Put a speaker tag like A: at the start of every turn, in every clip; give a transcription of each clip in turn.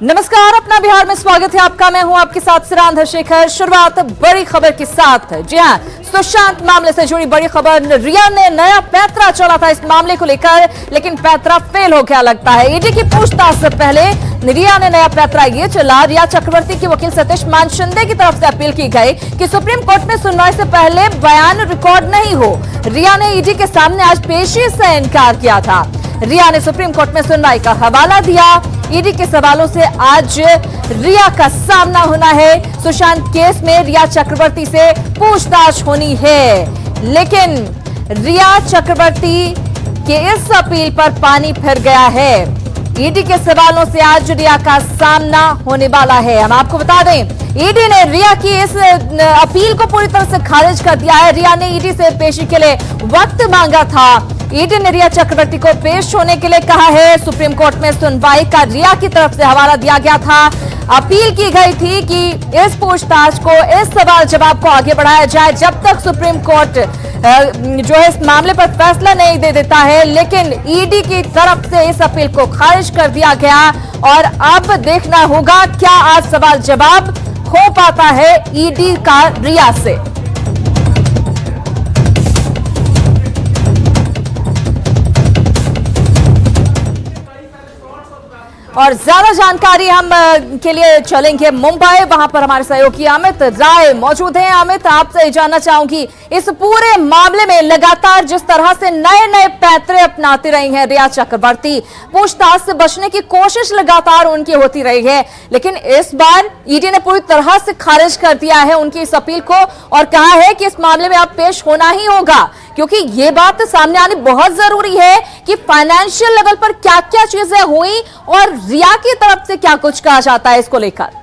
A: नमस्कार, अपना बिहार में स्वागत है आपका। मैं हूं आपके साथ सिरा अंधरशेखर। शुरुआत बड़ी खबर के साथ। जी हां, सुशांत मामले से जुड़ी बड़ी खबर। रिया ने नया पैंतरा चला था इस मामले को लेकर, लेकिन पैंतरा फेल हो गया लगता है। ईडी की पूछताछ से पहले रिया ने नया पैंतरा ये चला। रिया चक्रवर्ती के वकील सतीश मानशिंदे की तरफ से अपील की गई कि सुप्रीम कोर्ट में सुनवाई से पहले बयान रिकॉर्ड नहीं हो। रिया ने ईडी के सामने आज पेशी से इनकार किया था। रिया ने सुप्रीम कोर्ट में सुनवाई का हवाला दिया। ईडी के सवालों से आज रिया का सामना होना है। सुशांत केस में रिया चक्रवर्ती से पूछताछ होनी है, लेकिन रिया चक्रवर्ती के इस अपील पर पानी फिर गया है। ईडी के सवालों से आज रिया का सामना होने वाला है। हम आपको बता दें, ईडी ने रिया की इस अपील को पूरी तरह से खारिज कर दिया है। रिया ने ईडी से पेशी के लिए वक्त मांगा था। ईडी ने रिया चक्रवर्ती को पेश होने के लिए कहा है। सुप्रीम कोर्ट में सुनवाई का रिया की तरफ से हवाला दिया गया था। अपील की गई थी कि इस पूछताछ को, इस सवाल जवाब को आगे बढ़ाया जाए जब तक सुप्रीम कोर्ट जो है इस मामले पर फैसला नहीं दे देता है। लेकिन ईडी की तरफ से इस अपील को खारिज कर दिया गया और अब देखना होगा क्या आज सवाल जवाब हो पाता है ईडी का रिया से। और ज्यादा जानकारी हम के लिए चलेंगे मुंबई। वहां पर हमारे सहयोगी अमित राय मौजूद हैं। अमित, आपसे जानना चाहूंगी, इस पूरे मामले में लगातार जिस तरह से नए नए पैंतरे अपनाती रही हैं रिया चक्रवर्ती, पूछताछ से बचने की कोशिश लगातार उनकी होती रही है, लेकिन इस बार ईडी ने पूरी तरह से खारिज कर दिया है उनकी इस अपील को और कहा है कि इस मामले में अब पेश होना ही होगा, क्योंकि ये बात सामने आनी बहुत जरूरी है कि फाइनेंशियल लेवल पर क्या क्या चीजें हुई और रिया की तरफ से क्या कुछ कहा जाता है इसको लेकर।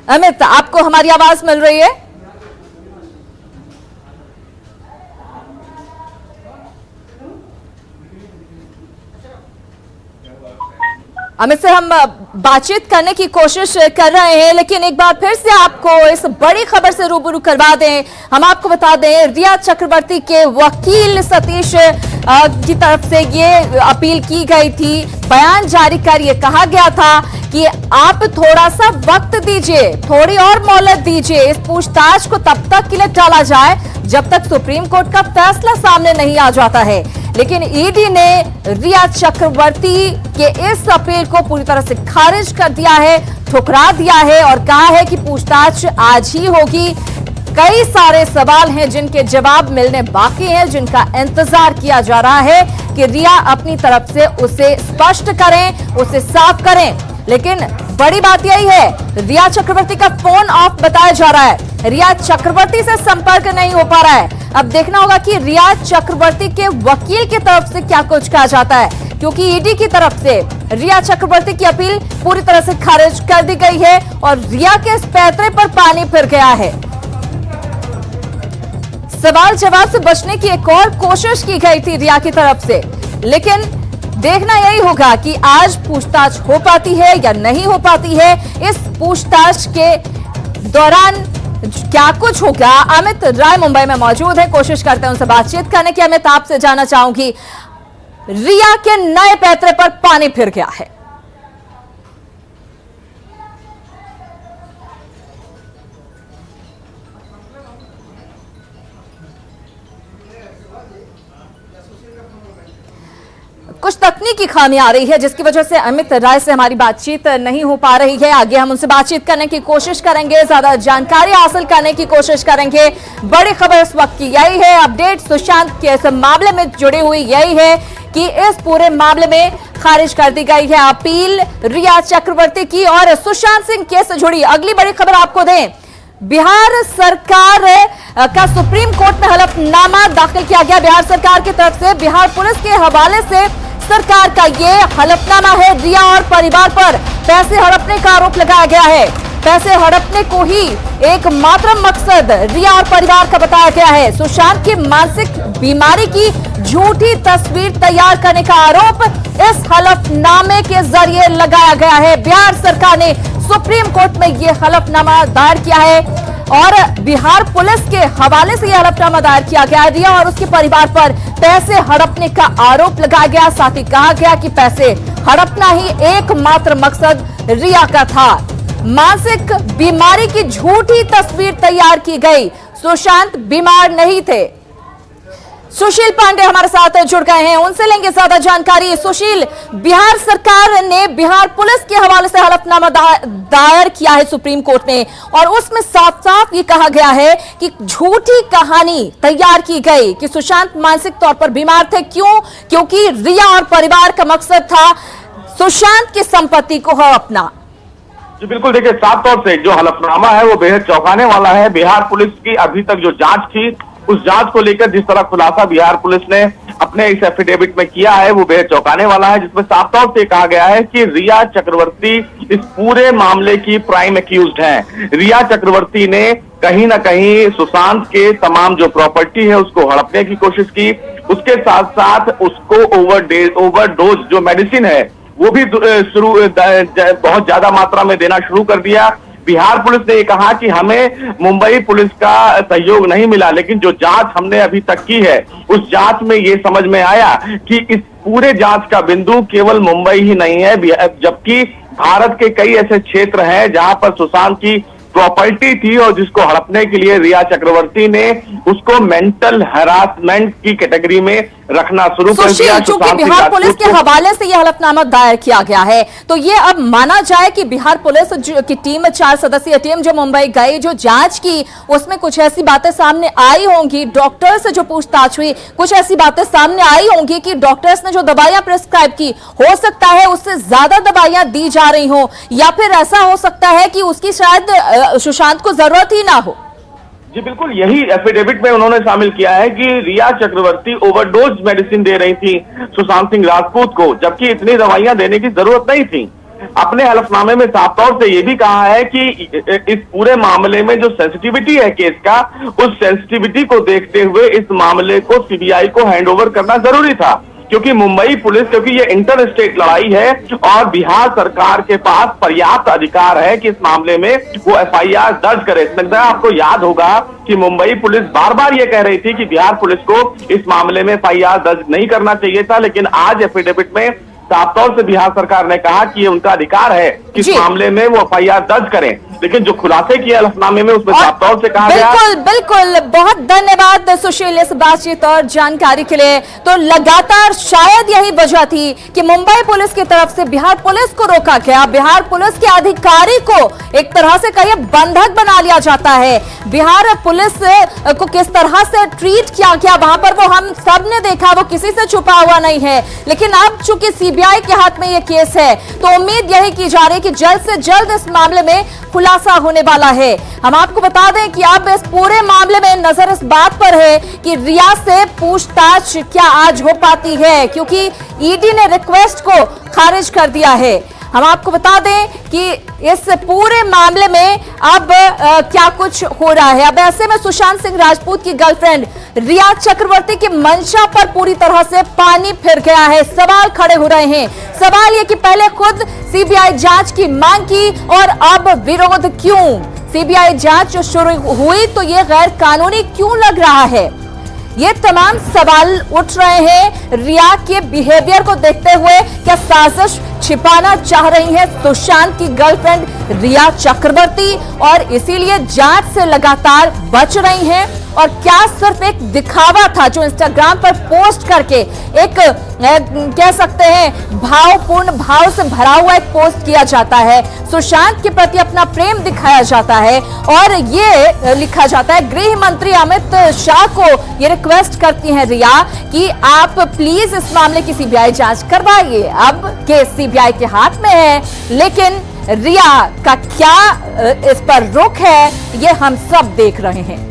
A: अमित, आपको हमारी आवाज मिल रही है? अमित से हम बातचीत करने की कोशिश कर रहे हैं, लेकिन एक बार फिर से आपको इस बड़ी खबर से रूबरू करवा दें। हम आपको बता दें, रिया चक्रवर्ती के वकील सतीश की तरफ से ये अपील की गई थी। बयान जारी कर ये कहा गया था कि आप थोड़ा सा वक्त दीजिए, थोड़ी और मोहलत दीजिए, इस पूछताछ को तब तक के लिए टाला जाए जब तक सुप्रीम कोर्ट का फैसला सामने नहीं आ जाता है। लेकिन ईडी ने रिया चक्रवर्ती के इस अपील को पूरी तरह से खारिज कर दिया है, ठुकरा दिया है और कहा है कि पूछताछ आज ही होगी। कई सारे सवाल हैं जिनके जवाब मिलने बाकी हैं, जिनका इंतजार किया जा रहा है कि रिया अपनी तरफ से उसे स्पष्ट करें, उसे साफ करें। लेकिन बड़ी बात यही है, रिया चक्रवर्ती का फोन ऑफ बताया जा रहा है। रिया चक्रवर्ती से संपर्क नहीं हो पा रहा है। अब देखना होगा कि रिया चक्रवर्ती के वकील की तरफ से क्या कुछ कहा जाता है, क्योंकि ईडी की तरफ से रिया चक्रवर्ती की अपील पूरी तरह से खारिज कर दी गई है और रिया के इस पैंतरे पर पानी फिर गया है। सवाल जवाब से बचने की एक और कोशिश की गई थी रिया की तरफ से, लेकिन देखना यही होगा कि आज पूछताछ हो पाती है या नहीं हो पाती है। इस पूछताछ के दौरान क्या कुछ होगा। अमित राय मुंबई में मौजूद है, कोशिश करते हैं उनसे बातचीत करने की। अमित, आपसे जानना चाहूंगी, रिया के नए पैंतरे पर पानी फिर गया है। कुछ तकनीकी खामी आ रही है जिसकी वजह से अमित राय से हमारी बातचीत नहीं हो पा रही है। आगे हम उनसे बातचीत करने की कोशिश करेंगे, ज्यादा जानकारी हासिल करने की कोशिश करेंगे। बड़ी खबर इस वक्त की यही है, अपडेट सुशांत के इस मामले में जुड़ी हुई यही है कि इस पूरे मामले में खारिज कर दी गई है अपील रिया चक्रवर्ती की। और सुशांत सिंह केस से जुड़ी अगली बड़ी खबर आपको दें, बिहार सरकार का सुप्रीम कोर्ट में हलफनामा दाखिल किया गया। बिहार सरकार की तरफ से बिहार पुलिस के हवाले से सरकार का ये हलफनामा है। रिया और परिवार पर पैसे हड़पने का आरोप लगाया गया है। पैसे हड़पने को ही एक मात्र मकसद रिया और परिवार का बताया गया है। सुशांत की मानसिक बीमारी की झूठी तस्वीर तैयार करने का आरोप इस हलफनामे के जरिए लगाया गया है। बिहार सरकार ने सुप्रीम कोर्ट में यह हलफनामा दायर किया है। और बिहार पुलिस के हवाले से यह हलफनामा दायर किया गया। रिया और उसके परिवार पर पैसे हड़पने का आरोप लगाया गया। साथ ही कहा गया कि पैसे हड़पना ही एकमात्र मकसद रिया का था। मानसिक बीमारी की झूठी तस्वीर तैयार की गई। सुशांत बीमार नहीं थे। सुशील पांडे हमारे साथ जुड़ गए हैं, उनसे लेंगे ज्यादा जानकारी। सुशील, बिहार सरकार ने बिहार पुलिस के हवाले से हलफनामा दायर किया है सुप्रीम कोर्ट में, और उसमें साफ साफ ये कहा गया है कि झूठी कहानी तैयार की गई कि सुशांत मानसिक तौर पर बीमार थे। क्यों? क्योंकि रिया और परिवार का मकसद था सुशांत की संपत्ति को हड़पना।
B: जी बिल्कुल, देखिए साफ तौर से जो हलफनामा है वो बेहद चौंकाने वाला है। बिहार पुलिस की अभी तक जो जांच थी, उस जांच को लेकर जिस तरह खुलासा बिहार पुलिस ने अपने इस एफिडेविट में किया है वो बेहद चौंकाने वाला है, जिसमें साफ तौर से कहा गया है कि रिया चक्रवर्ती इस पूरे मामले की प्राइम एक्यूज्ड हैं। रिया चक्रवर्ती ने कहीं ना कहीं सुशांत के तमाम जो प्रॉपर्टी है उसको हड़पने की कोशिश की। उसके साथ साथ उसको ओवरडोज जो मेडिसिन है वो भी बहुत ज्यादा मात्रा में देना शुरू कर दिया। बिहार पुलिस ने ये कहा कि हमें मुंबई पुलिस का सहयोग नहीं मिला, लेकिन जो जांच हमने अभी तक की है उस जांच में ये समझ में आया कि इस पूरे जांच का बिंदु केवल मुंबई ही नहीं है, जबकि भारत के कई ऐसे क्षेत्र हैं जहां पर सुशांत की प्रॉपर्टी थी और जिसको हड़पने के लिए रिया चक्रवर्ती ने उसको मेंटल हरासमेंट की कैटेगरी में रखना शुरू कर दिया।
A: चूंकि बिहार पुलिस के हवाले से यह हलफनामा दायर किया गया है, तो ये अब माना जाए कि बिहार पुलिस की टीम, 4 सदस्यीय टीम जो मुंबई गई, जो जांच की, उसमें कुछ ऐसी बातें सामने आई होंगी। डॉक्टर से जो पूछताछ हुई, कुछ ऐसी बातें सामने आई होंगी कि डॉक्टर्स ने जो दवाइयां प्रिस्क्राइब की, हो सकता है उससे ज्यादा दवाइयां दी जा रही हो, या फिर ऐसा हो सकता है कि उसकी शायद सुशांत को जरूरत ही ना हो।
B: जी बिल्कुल, यही एफिडेविट में उन्होंने शामिल किया है कि रिया चक्रवर्ती ओवरडोज मेडिसिन दे रही थी सुशांत सिंह राजपूत को, जबकि इतनी दवाइयां देने की जरूरत नहीं थी। अपने हलफनामे में साफ तौर से ये भी कहा है कि इस पूरे मामले में जो सेंसिटिविटी है केस का, उस सेंसिटिविटी को देखते हुए इस मामले को सीबीआई को हैंडओवर करना जरूरी था, क्योंकि मुंबई पुलिस, क्योंकि ये इंटर स्टेट लड़ाई है और बिहार सरकार के पास पर्याप्त अधिकार है कि इस मामले में वो एफआईआर दर्ज करे। आपको याद होगा कि मुंबई पुलिस बार बार ये कह रही थी कि बिहार पुलिस को इस मामले में एफआईआर दर्ज नहीं करना चाहिए था, लेकिन आज एफिडेविट में साफ तौर से बिहार सरकार ने कहा कि ये उनका अधिकार है कि इस मामले में वो एफआईआर दर्ज करें। लेकिन जो खुलासे किए हलफनामे में उसमें साफ तौर से कहा गया।
A: बिल्कुल, बहुत धन्यवाद सुशील इस बातचीत और जानकारी के लिए। तो लगातार शायद यही वजह थी कि मुंबई पुलिस की तरफ से बिहार पुलिस को रोका गया। बिहार पुलिस के अधिकारी को एक तरह से कहिए बंधक बना लिया जाता है। बिहार पुलिस को किस तरह से ट्रीट किया गया वहां पर वो हम सब ने देखा, वो किसी से छुपा हुआ नहीं है। लेकिन अब चूंकि सीबीआई के हाथ में ये केस है, तो उम्मीद यही की जा रही है कि जल्द से जल्द इस मामले में खुलासा होने वाला है। हम आपको बता दें कि अब इस पूरे मामले में नजर इस बात पर है कि रिया से पूछताछ क्या आज हो पाती है, क्योंकि ईडी ने रिक्वेस्ट को खारिज कर दिया है। हम आपको बता दें कि इस पूरे मामले में अब क्या कुछ हो रहा है। अब ऐसे में सुशांत सिंह राजपूत की गर्लफ्रेंड रिया चक्रवर्ती की मंशा पर पूरी तरह से पानी फिर गया है। सवाल खड़े हो रहे हैं। सवाल ये कि पहले खुद सीबीआई जांच की मांग की और अब विरोध क्यों? सीबीआई जांच जो शुरू हुई तो ये गैर कानूनी क्यों लग रहा है? ये तमाम सवाल उठ रहे हैं रिया के बिहेवियर को देखते हुए। क्या साजिश छिपाना चाह रही है सुशांत की गर्लफ्रेंड रिया चक्रवर्ती और इसीलिए जांच से लगातार बच रही हैं? और क्या सिर्फ एक दिखावा था जो इंस्टाग्राम पर पोस्ट करके एक कह सकते हैं भावपूर्ण भाव से भरा हुआ एक पोस्ट किया जाता है, सुशांत के प्रति अपना प्रेम दिखाया जाता है और ये लिखा जाता है, गृह मंत्री अमित शाह को ये रिक्वेस्ट करती हैं रिया कि आप प्लीज इस मामले की सीबीआई जांच करवाइए। अब केस सीबीआई के हाथ में है, लेकिन रिया का क्या इस पर रुख है ये हम सब देख रहे हैं।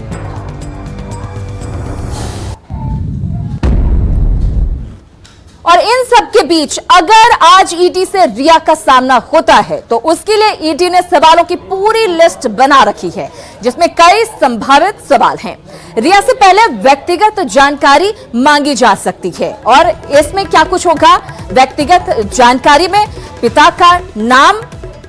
A: और इन सब के बीच अगर आज ईडी से रिया का सामना होता है तो उसके लिए ईडी ने सवालों की पूरी लिस्ट बना रखी है, जिसमें कई संभावित सवाल हैं। रिया से पहले व्यक्तिगत जानकारी मांगी जा सकती है और इसमें क्या कुछ होगा? व्यक्तिगत जानकारी में पिता का नाम,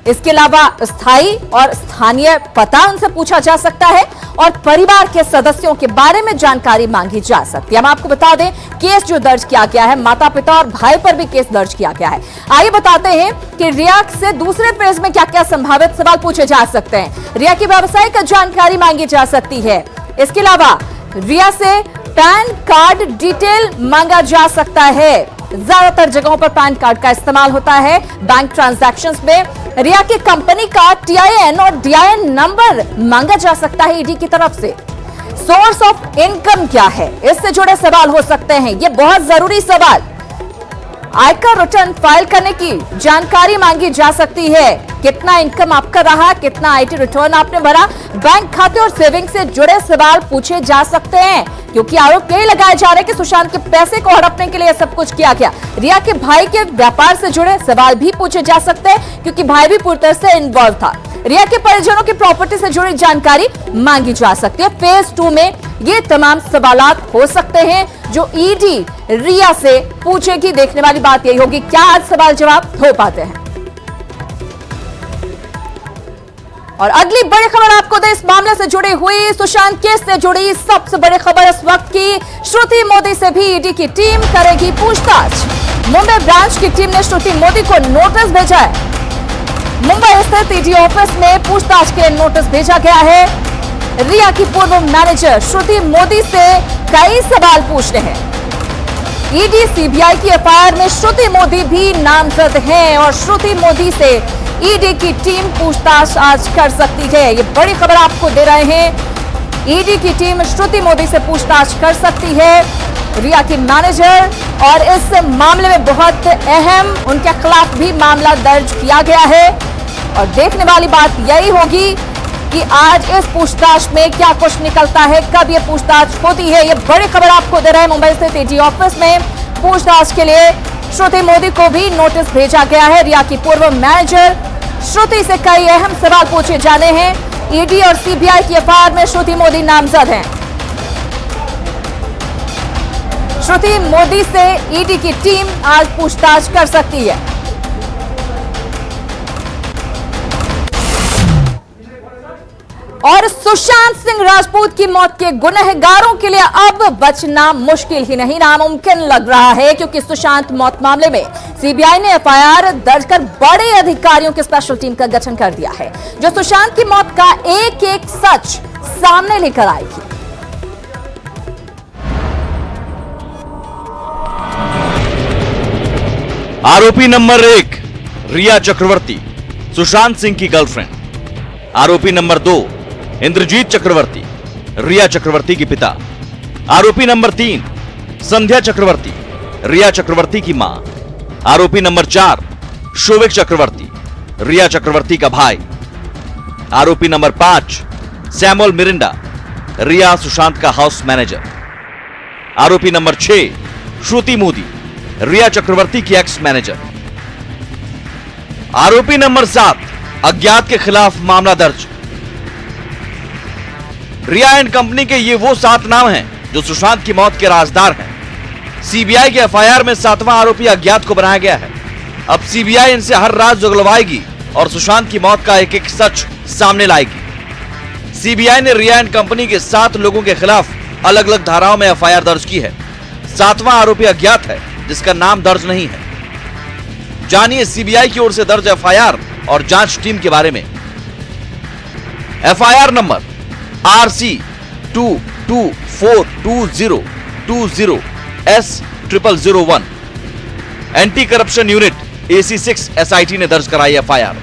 A: इसके अलावा स्थायी और स्थानीय पता उनसे पूछा जा सकता है और परिवार के सदस्यों के बारे में जानकारी मांगी जा सकती है। हम आपको बता दें, केस जो दर्ज किया गया है, माता पिता और भाई पर भी केस दर्ज किया गया है। आइए बताते हैं कि रिया से दूसरे फेज में क्या क्या संभावित सवाल पूछे जा सकते हैं। रिया की व्यावसायिक जानकारी मांगी जा सकती है। इसके अलावा रिया से पैन कार्ड डिटेल मांगा जा सकता है। ज्यादातर जगहों पर पैन कार्ड का इस्तेमाल होता है बैंक ट्रांजैक्शंस में। रिया की कंपनी का TIN और DIN नंबर मांगा जा सकता है ईडी की तरफ से। सोर्स ऑफ इनकम क्या है, इससे जुड़े सवाल हो सकते हैं। ये बहुत जरूरी सवाल। आयकर रिटर्न फाइल करने की जानकारी मांगी जा सकती है। कितना इनकम आपका रहा, कितना IT रिटर्न आपने भरा, बैंक खाते और सेविंग से जुड़े सवाल पूछे जा सकते हैं, क्योंकि आरोप यही लगाए जा रहे हैं कि सुशांत के पैसे को हड़पने के लिए सब कुछ किया गया। रिया के भाई के व्यापार से जुड़े सवाल भी पूछे जा सकते हैं, क्योंकि भाई भी पूरी तरह से इन्वॉल्व था। रिया के परिजनों की प्रॉपर्टी से जुड़ी जानकारी मांगी जा सकती है। फेज 2 में ये तमाम सवालात हो सकते हैं जो ईडी रिया से पूछेगी। देखने वाली बात यही होगी, क्या आज सवाल जवाब हो पाते हैं। और अगली बड़ी खबर आपको दे, इस मामले से जुड़ी हुई, सुशांत केस से जुड़ी सबसे बड़ी खबर इस वक्त की। श्रुति मोदी से भी ईडी की टीम करेगी पूछताछ। मुंबई ब्रांच की टीम ने श्रुति मोदी को नोटिस भेजा है। मुंबई स्थित ईडी ऑफिस में पूछताछ के नोटिस भेजा गया है। रिया की पूर्व मैनेजर श्रुति मोदी से कई सवाल पूछने हैं। ईडी CBI की FIR में श्रुति मोदी भी नामजद हैं और श्रुति मोदी से ईडी की टीम पूछताछ आज कर सकती है। ये बड़ी खबर आपको दे रहे हैं। ईडी की टीम श्रुति मोदी से पूछताछ कर सकती है। रिया की मैनेजर, और इस मामले में बहुत अहम उनके खिलाफ भी मामला दर्ज किया गया है। और देखने वाली बात यही होगी कि आज इस पूछताछ में क्या कुछ निकलता है, कब ये पूछताछ होती है। ये बड़ी खबर आपको दे रहे हैं। मुंबई स्थित ईडी ऑफिस में पूछताछ के लिए श्रुति मोदी को भी नोटिस भेजा गया है। रिया की पूर्व मैनेजर श्रुति से कई अहम सवाल पूछे जाने हैं। ईडी और CBI की FIR में श्रुति मोदी नामजद हैं। श्रुति मोदी से ईडी की टीम आज पूछताछ कर सकती है। और सुशांत सिंह राजपूत की मौत के गुनहगारों के लिए अब बचना मुश्किल ही नहीं, नामुमकिन लग रहा है, क्योंकि सुशांत मौत मामले में CBI ने FIR दर्ज कर बड़े अधिकारियों की स्पेशल टीम का गठन कर दिया है, जो सुशांत की मौत का एक एक सच सामने लेकर आएगी।
C: आरोपी नंबर 1 रिया चक्रवर्ती, सुशांत सिंह की गर्लफ्रेंड। आरोपी नंबर 2 इंद्रजीत चक्रवर्ती, रिया चक्रवर्ती की पिता। आरोपी नंबर 3 संध्या चक्रवर्ती, रिया चक्रवर्ती की मां। आरोपी नंबर 4 शोविक चक्रवर्ती, रिया चक्रवर्ती का भाई। आरोपी नंबर 5 सैमुअल मिरिंडा, रिया सुशांत का हाउस मैनेजर। आरोपी नंबर 6 श्रुति मोदी, रिया चक्रवर्ती की एक्स मैनेजर। आरोपी नंबर 7 अज्ञात के खिलाफ मामला दर्ज। रिया एंड कंपनी के ये वो 7 नाम हैं जो सुशांत की मौत के राजदार हैं। CBI के FIR में 7वां आरोपी अज्ञात को बनाया गया है। अब CBI इनसे हर राज जुगलवाएगी और सुशांत की मौत का एक एक सच सामने लाएगी। CBI ने रिया एंड कंपनी के 7 लोगों के खिलाफ अलग अलग धाराओं में FIR दर्ज की है। 7वां आरोपी अज्ञात है, जिसका नाम दर्ज नहीं है। जानिए CBI की ओर से दर्ज FIR और जांच टीम के बारे में। FIR number RC 22420220S0001। Anti corruption unit AC6 SIT ने दर्ज कराई FIR।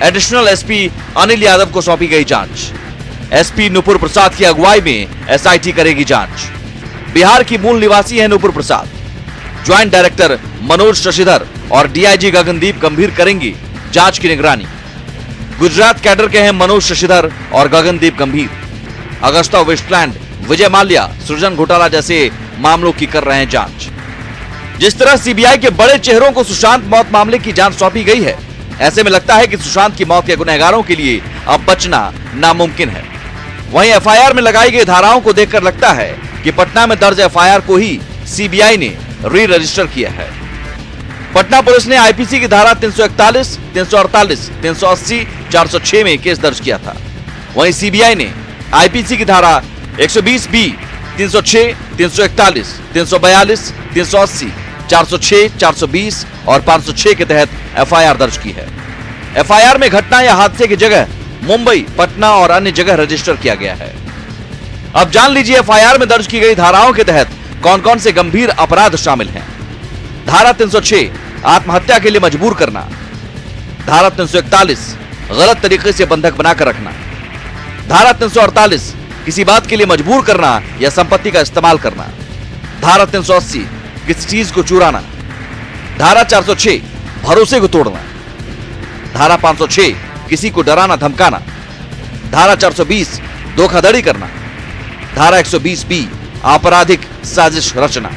C: Additional SP Anil Yadav को सौंपी गई जांच। SP नुपुर प्रसाद की अगुवाई में SIT करेगी जांच। बिहार की मूल निवासी है नुपुर प्रसाद। ज्वाइंट डायरेक्टर मनोज शशिधर और DIG गगनदीप गंभीर करेंगी जांच की निगरानी। गुजरात कैडर के हैं मनोज शशिधर और गगनदीप गंभीर। अगस्ता वेस्टलैंड, विजय माल्या, सृजन घोटाला जैसे मामलों की कर रहे हैं जांच। जिस तरह CBI के बड़े चेहरों को सुशांत मौत मामले की जांच सौंपी गई है, ऐसे में लगता है कि सुशांत की मौत के गुनहगारों के लिए अब बचना नामुमकिन है। वहीं FIR में लगाई गई धाराओं को देखकर लगता है कि पटना में दर्ज FIR को ही CBI ने री रजिस्टर किया है। पटना पुलिस ने आईपीसी की धारा 341, 348, 380, 406 में केस दर्ज किया था। वहीं सीबीआई ने आईपीसी की धारा 120B, 306, 341, 342, 380, 406, 420 और 506 के तहत एफआईआर दर्ज की है। एफआईआर में घटना या हादसे की जगह मुंबई, पटना और अन्य जगह रजिस्टर किया गया है। अब जान लीजिए एफआईआर में दर्ज की गई धाराओं के तहत कौन कौन से गंभीर अपराध शामिल हैं। धारा 306 आत्महत्या के लिए मजबूर करना, धारा 341 गलत तरीके से बंधक बनाकर रखना, धारा 348 किसी बात के लिए मजबूर करना या संपत्ति का इस्तेमाल करना, धारा 380 किसी चीज को चुराना, धारा 406 भरोसे को तोड़ना, धारा 506 किसी को डराना धमकाना, धारा 420 धोखाधड़ी करना, धारा 120B आपराधिक साजिश रचना।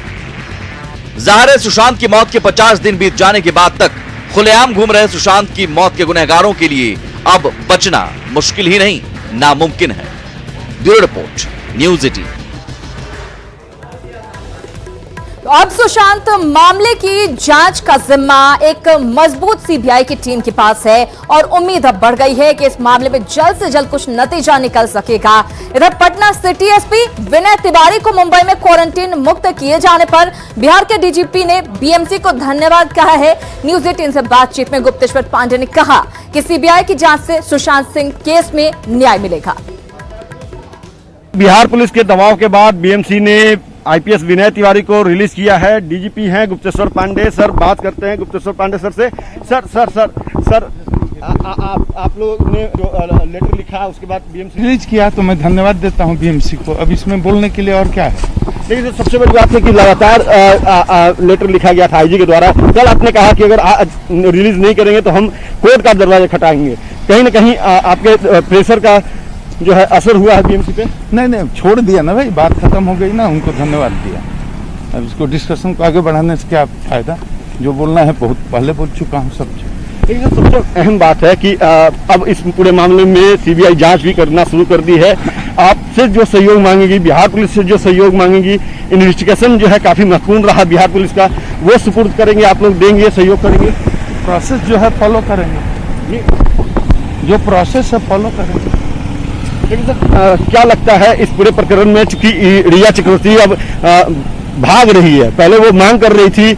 C: जाहिर है सुशांत की मौत के 50 दिन बीत जाने के बाद तक खुलेआम घूम रहे सुशांत की मौत के गुनहगारों के लिए अब बचना मुश्किल ही नहीं नामुमकिन है। Bureau report, news 18।
A: तो अब सुशांत मामले की जांच का जिम्मा एक मजबूत सीबीआई की टीम के पास है और उम्मीद अब बढ़ गई है कि इस मामले में जल्द से जल्द कुछ नतीजा निकल सकेगा। इधर पटना सिटी एसपी विनय तिवारी को मुंबई में क्वारंटीन मुक्त किए जाने पर बिहार के डीजीपी ने बीएमसी को धन्यवाद कहा है। न्यूज़ 18 से बातचीत में गुप्तेश्वर पांडे ने कहा कि सीबीआई की जांच से सुशांत सिंह केस में न्याय मिलेगा।
D: बिहार पुलिस के दबाव के बाद बीएमसी ने आईपीएस विनय तिवारी को रिलीज किया है। डीजीपी हैं गुप्तेश्वर पांडे सर, बात करते हैं गुप्तेश्वर पांडे सर से। सर आप लोग ने जो लेटर लिखा उसके बाद बीएमसी
E: रिलीज किया तो मैं धन्यवाद देता हूं बीएमसी को। अब इसमें बोलने के लिए और क्या है।
D: लेकिन सबसे बड़ी बात है कि लगातार लेटर लिखा गया था आईजी के द्वारा। कल आपने कहा कि अगर रिलीज नहीं करेंगे तो हम कोर्ट का दरवाजा खटाएंगे। कहीं ना कहीं आपके प्रेशर का जो है असर हुआ है बीएमसी पे?
E: नहीं छोड़ दिया ना भाई, बात खत्म हो गई ना, उनको धन्यवाद दिया। अब इसको डिस्कशन को आगे बढ़ाने से क्या फायदा। जो बोलना है बहुत पहले बोल चुका हूँ सब।
D: लेकिन सबसे अहम बात है कि अब इस पूरे मामले में सीबीआई जांच भी करना शुरू कर दी है। आपसे जो सहयोग मांगेगी, बिहार पुलिस से जो सहयोग मांगेगी, इन्वेस्टिगेशन जो है काफी महत्वपूर्ण रहा बिहार पुलिस का, वो सुपुर्द करेंगे, आप लोग देंगे, सहयोग करेंगे।
E: प्रोसेस जो है फॉलो करेंगे, जो प्रोसेस है फॉलो करेंगे।
D: लेकिन सर क्या लगता है इस पूरे प्रकरण में, चूंकि रिया चक्रवर्ती अब भाग रही है, पहले वो मांग कर रही थी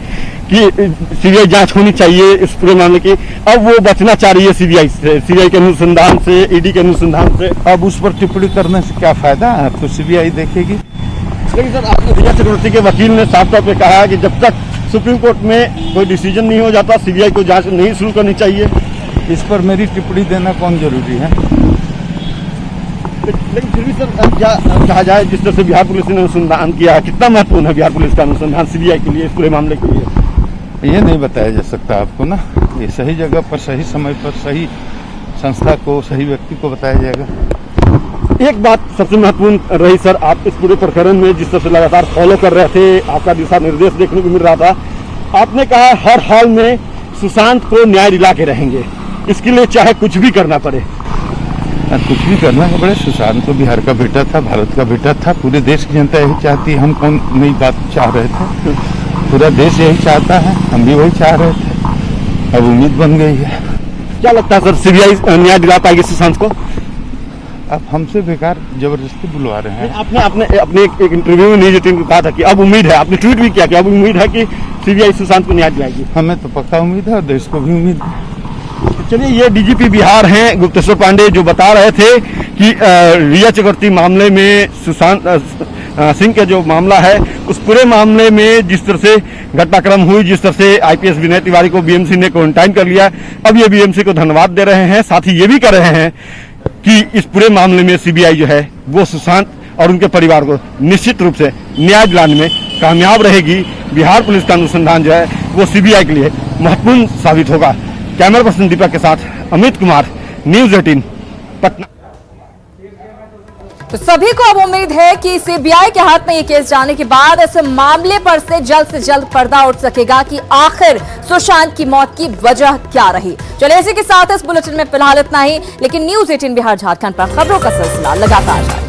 D: कि सीबीआई जांच होनी चाहिए इस पूरे मामले की, अब वो बचना चाह रही है सीबीआई से, सीबीआई के अनुसंधान से, ईडी के अनुसंधान से।
E: अब उस पर टिप्पणी करने से क्या फायदा है, तो सीबीआई देखेगी।
D: लेकिन सर रिया चक्रवर्ती के वकील ने साफ तौर पर कहा कि जब तक सुप्रीम कोर्ट में कोई डिसीजन नहीं हो जाता सीबीआई को जांच नहीं शुरू करनी चाहिए।
E: इस पर मेरी टिप्पणी देना कौन जरूरी है।
D: लेकिन फिर भी सर क्या कहा जाए, जिस तरह से बिहार पुलिस ने अनुसंधान किया, कितना महत्वपूर्ण है बिहार पुलिस का अनुसंधान सीबीआई के लिए, इस पूरे मामले के लिए?
E: ये नहीं बताया जा सकता आपको ना। ये सही जगह पर, सही समय पर, सही संस्था को, सही व्यक्ति को बताया जाएगा।
D: एक बात सबसे महत्वपूर्ण रही सर, आप इस पूरे प्रकरण में जिस तरह से लगातार फॉलो कर रहे थे, आपका दिशा निर्देश देखने को मिल रहा था, आपने कहा हर हाल में सुशांत को न्याय दिला के रहेंगे, इसके लिए चाहे कुछ भी करना पड़े।
E: कुछ भी करना पड़े। सुशांत तो बिहार का बेटा था, भारत का बेटा था, पूरे देश की जनता यही चाहती है। हम कौन नई बात चाह रहे थे, पूरा देश यही चाहता है, हम भी वही चाह रहे थे। अब उम्मीद बन गई है।
D: क्या लगता है सर सीबीआई न्याय दिला पाएगी सुशांत को?
E: अब हमसे बेकार जबरदस्ती बुलवा रहे हैं।
D: आपने अपने एक इंटरव्यू में न्यूज़ 18 को कहा था कि अब उम्मीद है, आपने ट्वीट भी किया कि अब उम्मीद है कि सीबीआई सुशांत को न्याय दिलाएगी।
E: हमें तो पक्का उम्मीद है और देश को भी उम्मीद है।
D: चलिए, ये डीजीपी बिहार हैं गुप्तेश्वर पांडे, जो बता रहे थे कि रिया चक्रवर्ती मामले में सुशांत सिंह का जो मामला है, उस पूरे मामले में जिस तरह से घटनाक्रम हुई, जिस तरह से आईपीएस विनय तिवारी को बीएमसी ने क्वारंटाइन कर लिया, अब ये बीएमसी को धन्यवाद दे रहे हैं। साथ ही ये भी कर रहे हैं कि इस पूरे मामले में सीबीआई जो है वो सुशांत और उनके परिवार को निश्चित रूप से न्याय दिलाने में कामयाब रहेगी। बिहार पुलिस का अनुसंधान जो है वो सीबीआई के लिए महत्वपूर्ण साबित होगा। कैमरा पर्सन दीपक के साथ अमित कुमार, न्यूज़ 18 पटना।
A: तो सभी को अब उम्मीद है कि सीबीआई के हाथ में ये केस जाने के बाद इस मामले पर से जल्द पर्दा उठ सकेगा कि आखिर सुशांत की मौत की वजह क्या रही। चलिए, इसी के साथ इस बुलेटिन में फिलहाल इतना ही, लेकिन न्यूज़ 18 बिहार झारखंड पर खबरों का सिलसिला लगातार जारी।